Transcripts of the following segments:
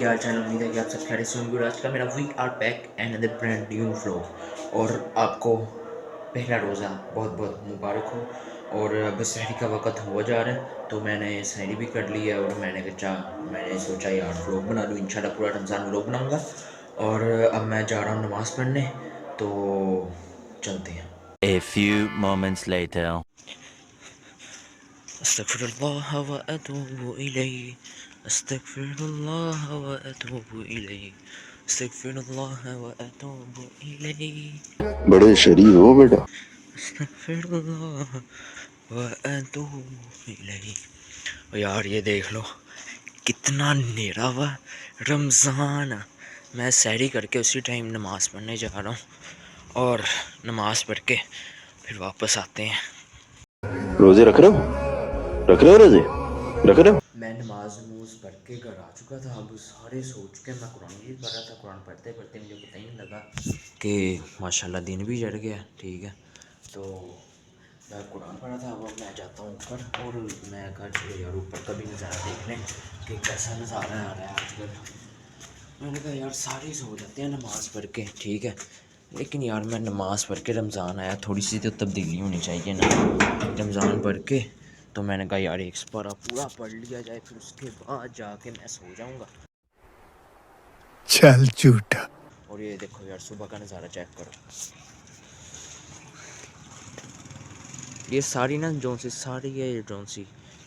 क्या हाल चाल। उम्मीद है कि आप सब खैरियत से होंगे। आज का मेरा we are back and other brand new vlog. और आपको पहला रोज़ा बहुत बहुत मुबारक हो। और अब सहरी का वक्त हुआ जा रहा है, तो मैंने सहरी भी कर ली है और मैंने सोचा यार व्लॉग बना लूँ। इंशाल्लाह पूरा रमज़ान व्लॉग बनाऊँगा। और अब मैं जा रहा हूँ नमाज़ पढ़ने, तो चलते हैं। A few moments later. अस्तगफिरुल्लाह व अतूबु इलैहि, अस्तगफिरुल्लाह व अतूबु इलैहि, अस्तगफिरुल्लाह व अतूबु इलैहि, बड़े शरीफ हो बेटा। अस्तगफिरुल्लाह व अतूबु इलैहि। और यार ये देख लो कितना अंधेरा हुआ। रमज़ान, मैं सहरी करके उसी टाइम नमाज़ पढ़ने जा रहा हूँ और नमाज़ पढ़ के फिर वापस आते हैं। रोजे रख रहे हो? रख रहे हो रोजे? रख रहे हो? मैं नमाज नमूज़ पढ़ के घर आ चुका था। अब सारे सो चुके। मैं कुरान भी पढ़ रहा था। कुरान पढ़ते पढ़ते मुझे पता ही नहीं लगा कि माशाल्लाह दिन भी चढ़ गया। ठीक है, तो मैं कुरान पढ़ा था। अब मैं जाता हूँ ऊपर और मैं घर चले यार ऊपर का भी नज़ारा देख लें कि कैसा नज़ारा आ रहा है आजकल। मैंने कहा यार सारे सो जाते हैं नमाज़ पढ़ के, ठीक है, लेकिन यार मैं नमाज़ पढ़ के रमज़ान आया, थोड़ी सी तो तब्दीली होनी चाहिए ना। रमज़ान पढ़ के तो मैंने कहा यार एक पारा पूरा पढ़ लिया जाए, फिर उसके बाद जाके मैं सो जाऊंगा। चल झूठा। और ये देखो यार सुबह का नज़ारा चेक करो। ये सारी ना जो सी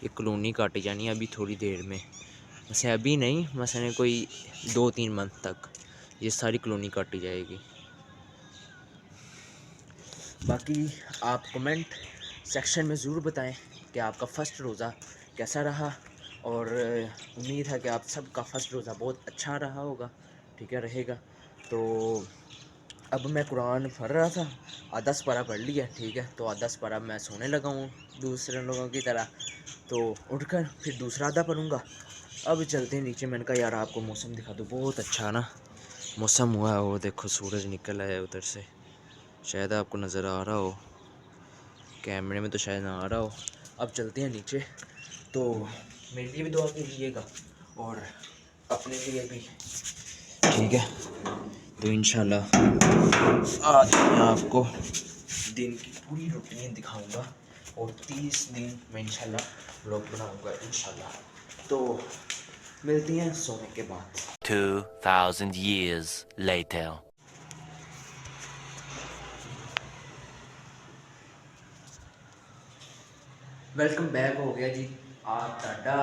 ये कॉलोनी काटी जानी है अभी थोड़ी देर में। वैसे अभी नहीं, मसलन कोई 2-3 मंथ तक ये सारी कॉलोनी काटी जाएगी। बाकी आप कमेंट सेक्शन में ज़रूर बताएं कि आपका फ़र्स्ट रोज़ा कैसा रहा। और उम्मीद है कि आप सबका फ़र्स्ट रोज़ा बहुत अच्छा रहा होगा, ठीक है, रहेगा। तो अब मैं कुरान पढ़ रहा था, आधा पारा पढ़ लिया, ठीक है, तो आधा पारा मैं सोने लगा हूँ दूसरे लोगों की तरह। तो उठकर फिर दूसरा आधा पढ़ूँगा। अब चलते हैं नीचे। मैंने कहा यार आपको मौसम दिखा दो, बहुत अच्छा ना मौसम हुआ है। वो देखो सूरज निकल आया उधर से, शायद आपको नज़र आ रहा हो, कैमरे में तो शायद ना आ रहा हो। अब चलते हैं नीचे, तो मेरे लिए भी दुआ कीजिएगा और अपने लिए भी, ठीक है। तो इंशाल्लाह आज मैं आपको दिन की पूरी रूटीन दिखाऊंगा और 30 दिन मैं इंशाल्लाह व्लॉग बनाऊंगा इंशाल्लाह। तो मिलती हैं सोने के बाद। 2000 years later. वेलकम बैक हो गया जी आप टाटा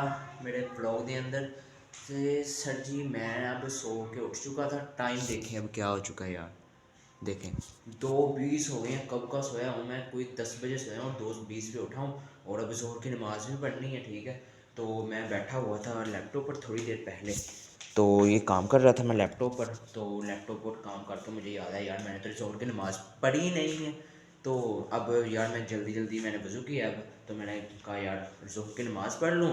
मेरे ब्लॉग के अंदर से। सर जी मैं अब सो के उठ चुका था। टाइम देखें अब क्या हो चुका है यार, देखें 2:20 हो गए हैं। कब का सोया हूँ मैं, कोई 10 बजे सोया हूँ, 2:20 पे उठा हूँ और अब ज़ोहर की नमाज़ भी पढ़नी है, ठीक है। तो मैं बैठा हुआ था लैपटॉप पर थोड़ी देर पहले, तो ये काम कर रहा था मैं लैपटॉप पर। तो लैपटॉप पर काम करके मुझे याद आया यार मैंने तो ज़ोहर की नमाज़ पढ़ी नहीं है। तो अब यार मैं जल्दी मैंने वज़ू किया। अब तो मैंने कहा यार ज़ोहर की नमाज़ पढ़ लूँ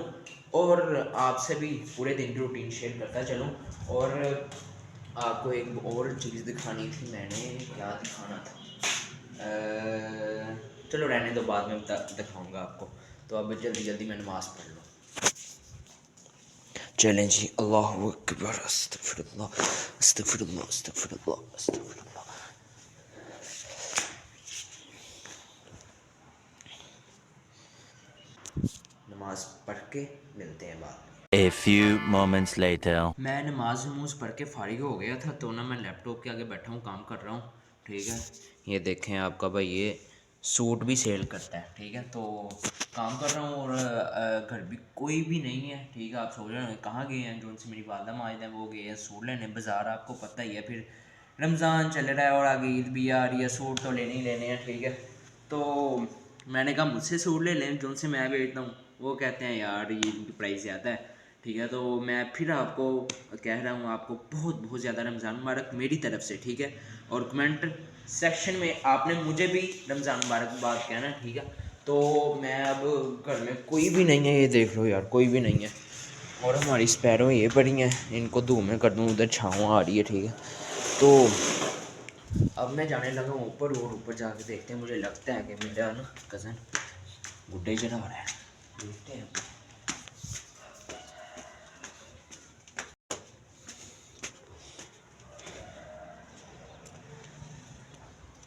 और आपसे भी पूरे दिन की रूटीन शेयर करता चलूँ। और आपको एक और चीज़ दिखानी थी मैंने, क्या दिखाना था, चलो रहने दो, बाद में दिखाऊंगा आपको। तो अब जल्दी मैं नमाज़ पढ़ लूँ। चलें जी। अल्लाहु अकबर, अस्तगफिरुल्लाह अस्तगफिरुल्लाह अस्तगफिरुल्लाह अस्तगफिरुल्लाह। नमाज़ पढ़ के मिलते हैं बाद में। A few moments later. मैं नमाज नमूज़ पढ़ के फ़ारिग हो गया था, तो ना मैं लैपटॉप के आगे बैठा हूँ, काम कर रहा हूँ, ठीक है। ये देखें आपका भाई ये सूट भी सेल करता है, ठीक है। तो काम कर रहा हूँ और घर भी कोई भी नहीं है, ठीक है। आप सोच रहे हो कहाँ गए हैं, जो उनसे मेरी वालदा माजिद है वो गए हैं सूट लेने बाज़ार। आपको पता ही है फिर रमज़ान चल रहा है और आगे ईद भी आ रही है, सूट तो लेने ही लेने हैं, ठीक है। तो मैंने कहा मुझसे सूट ले लें जो उनसे मैं बेचता हूँ। वो कहते हैं यार ये इनकी प्राइस ज़्यादा है, ठीक है। तो मैं फिर आपको कह रहा हूँ आपको बहुत बहुत ज़्यादा रमज़ान मुबारक मेरी तरफ से, ठीक है। और कमेंट सेक्शन में आपने मुझे भी रमज़ान मुबारकबाद कहना, ठीक है। तो मैं अब घर में कोई भी नहीं है, ये देख लो यार कोई भी नहीं है। और हमारी स्पैरो ये पड़ी हैं, इनको धूप में कर दूँ, उधर छाँव आ रही है, ठीक है। तो अब मैं जाने लगा हूँ ऊपर और ऊपर जाके देखते हैं। मुझे लगता है कि मेरा ना कज़न गुड्डे चढ़ा रहा है, देखते हैं।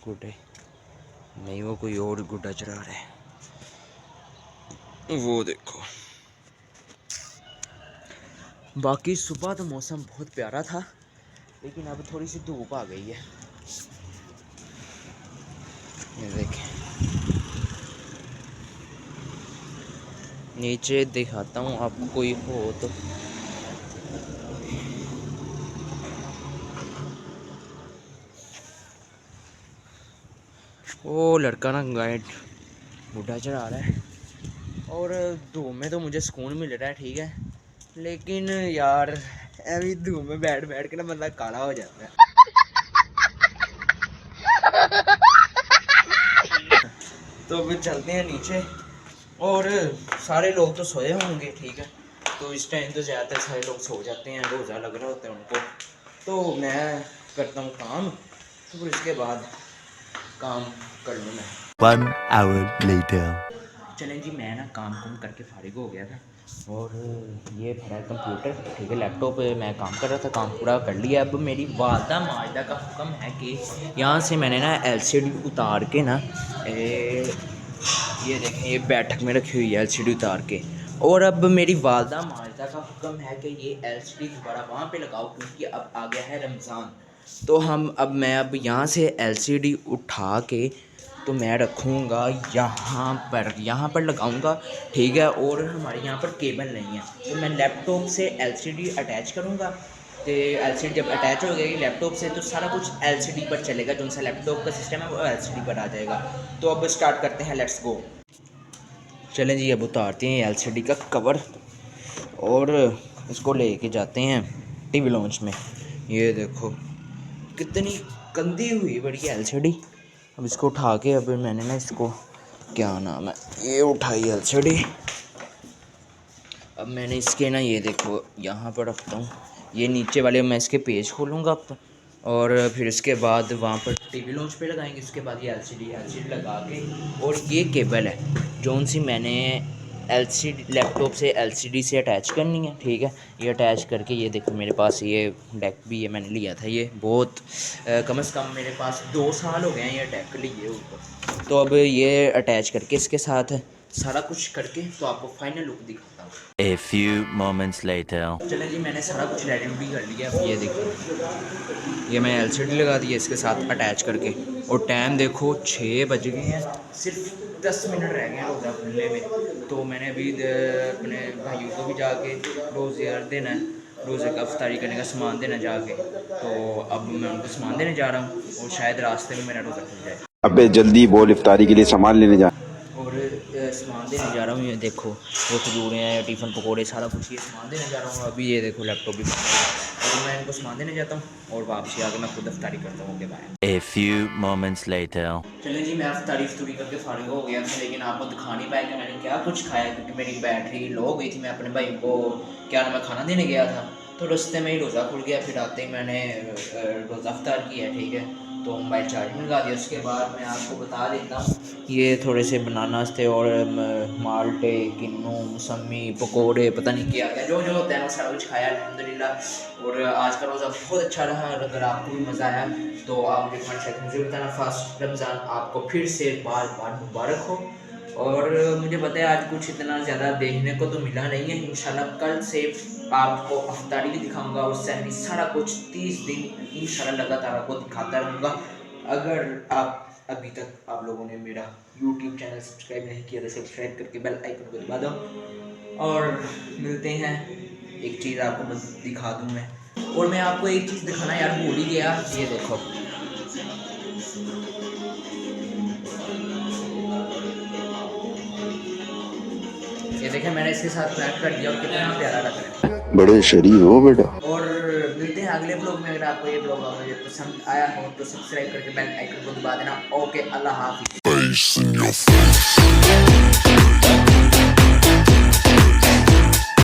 गुड्डे नहीं, वो कोई और गुड्डा चरा रहा है। वो देखो। बाकी सुबह तो मौसम बहुत प्यारा था, लेकिन अब थोड़ी सी धूप आ गई है। ये देखें, नीचे दिखाता हूँ आपको, कोई हो तो। वो लड़का ना गाइड बुढ़ा चढ़ा रहा है, और धूप में तो मुझे सुकून मिल रहा है, ठीक है, लेकिन यार अभी धूप में बैठ बैठ के ना बंदा काला हो जाता है। तो अभी चलते हैं नीचे, और सारे लोग तो सोए होंगे, ठीक है, तो इस टाइम तो ज़्यादातर सारे लोग सो जाते हैं, रोज़ा लग रहा होता है उनको। तो मैं करता हूँ काम, तो फिर इसके बाद काम कर लूँ मैं। 1 hour later. चलें जी, मैं ना काम करके फारिग हो गया था, और ये भरा कंप्यूटर, ठीक है, लैपटॉप पे मैं काम कर रहा था, काम पूरा कर लिया। अब मेरी वालदा माजदा का हुक्म है कि यहाँ से मैंने ना एलसीडी उतार के ना ये देखें, ये बैठक में रखी हुई है एलसीडी उतार के, और अब मेरी वालदा माजदा का हुक्म है कि ये एलसीडी दोबारा वहाँ पे लगाओ, क्योंकि अब आ गया है रमज़ान। तो मैं अब यहाँ से एलसीडी उठा के तो मैं रखूँगा यहाँ पर लगाऊँगा, ठीक है, और हमारे यहाँ पर केबल नहीं है, तो मैं लैपटॉप से एलसीडी अटैच करूँगा। तो एलसीडी जब अटैच हो गई लैपटॉप से, तो सारा कुछ एलसीडी पर चलेगा, जो सा लैपटॉप का सिस्टम है वो एलसीडी पर आ जाएगा। तो अब स्टार्ट करते हैं, लेट्स गो। चलें जी, अब उतारते हैं एलसीडी का कवर, और इसको लेके जाते हैं टीवी लॉन्च में। ये देखो कितनी गंदी हुई बड़ी एलसीडी। अब इसको उठा के, अब मैंने ना इसको, क्या नाम है, ये उठाई एलसीडी। अब मैंने इसके ना, ये देखो यहाँ पर रखता हूँ, ये नीचे वाले मैं इसके पेज खोलूँगा अब, और फिर इसके बाद वहाँ पर टीवी लॉन्च पे लगाएंगे। उसके बाद ये एलसीडी लगा के, और ये केबल है जोन सी मैंने एलसीडी लैपटॉप से एलसीडी से अटैच करनी है, ठीक है, ये अटैच करके, ये देखो मेरे पास ये डेक भी है, मैंने लिया था ये बहुत कम से कम मेरे पास 2 साल हो गए हैं ये डेक लिए ऊपर। तो अब ये अटैच करके इसके साथ सारा कुछ करके तो आपको फाइनल लुक दिखाता हूँ। A few moments later. चलें जी, मैंने सारा कुछ रेडी भी कर लिया। अब ये देखो, ये मैं एलसीडी लगा दी है इसके साथ अटैच करके, और टाइम देखो 6 बज गए हैं, सिर्फ 10 मिनट रह गए हैं रोज़ा खुलने में। तो मैंने अभी अपने भाइयों को भी जाके रोज़ा देना है, रोज़े का अफ्तारी करने का सामान देना जाके, तो अब मैं उनको सामान देने जा रहा हूँ, और शायद रास्ते में मेरा रोज़ा खुल जाए। अबे जल्दी बोल, इफ्तारी के लिए सामान लेने जा। और सामान देने जा रहा हूँ, ये देखो वो खजूरें हैं, टिफ़िन पकोड़े, सारा कुछ ये सामान देने जा रहा हूँ। अभी ये देखो लैपटॉप भी, और मैं इनको सामान देने जाता हूँ, और वापसी आके मैं खुद अफ्तारी करता हूँ। Okay bye. A few moments later. चलें जी, मैं अफ्तारी करके फारिग हो गया था, लेकिन आपको दिखा नहीं पाया कि मैंने क्या कुछ खाया, क्योंकि मेरी बैटरी लो हो गई थी। मैं अपने भाई को क्या नाम है खाना देने गया था, तो रास्ते में ही रोज़ा खुल गया। फिर आते ही मैंने रोज़ा अफ्तार किया, ठीक है, तो मोबाइल चार्ज में लगा दिया। उसके बाद मैं आपको बता देता हूँ, ये थोड़े से बनानास थे, और माल्टे, किन्नू, मौसमी, पकोड़े, पता नहीं क्या क्या जो जो होता है वो सारा कुछ खाया अल्हम्दुलिल्लाह। और आज का रोज़ा बहुत अच्छा रहा। अगर आपको भी मज़ा आया तो आप मुझे कमेंट सेक्शन में ज़रूर बताना। फर्स्ट रमज़ान आपको फिर से बार बार मुबारक हो। और मुझे पता है आज कुछ इतना ज़्यादा देखने को तो मिला नहीं है, इंशाल्लाह कल से आपको अफ्तारी भी दिखाऊंगा, और सहरी सारा कुछ 30 दिन इंशाल्लाह लगातार आपको दिखाता रहूँगा। अगर आप अभी तक आप लोगों ने मेरा YouTube चैनल सब्सक्राइब नहीं किया तो सब्सक्राइब करके बेल आइकन को दबा दो। और मिलते हैं, एक चीज़ आपको बस दिखा दूँ मैं, और मैं आपको एक चीज़ दिखाना यार भूल ही गया। ये देखो, ये देखें मैंने इसके साथ कनेक्ट कर दिया, और कितना प्यारा लग रहा है। बड़े शरीफ हो बेटा। और मिलते हैं अगले ब्लॉग में। अगर आपको ये ब्लॉग मुझे पसंद आया हो तो सब्सक्राइब करके बेल आइकन को दबा देना। ओके, अल्लाह हाफिज़।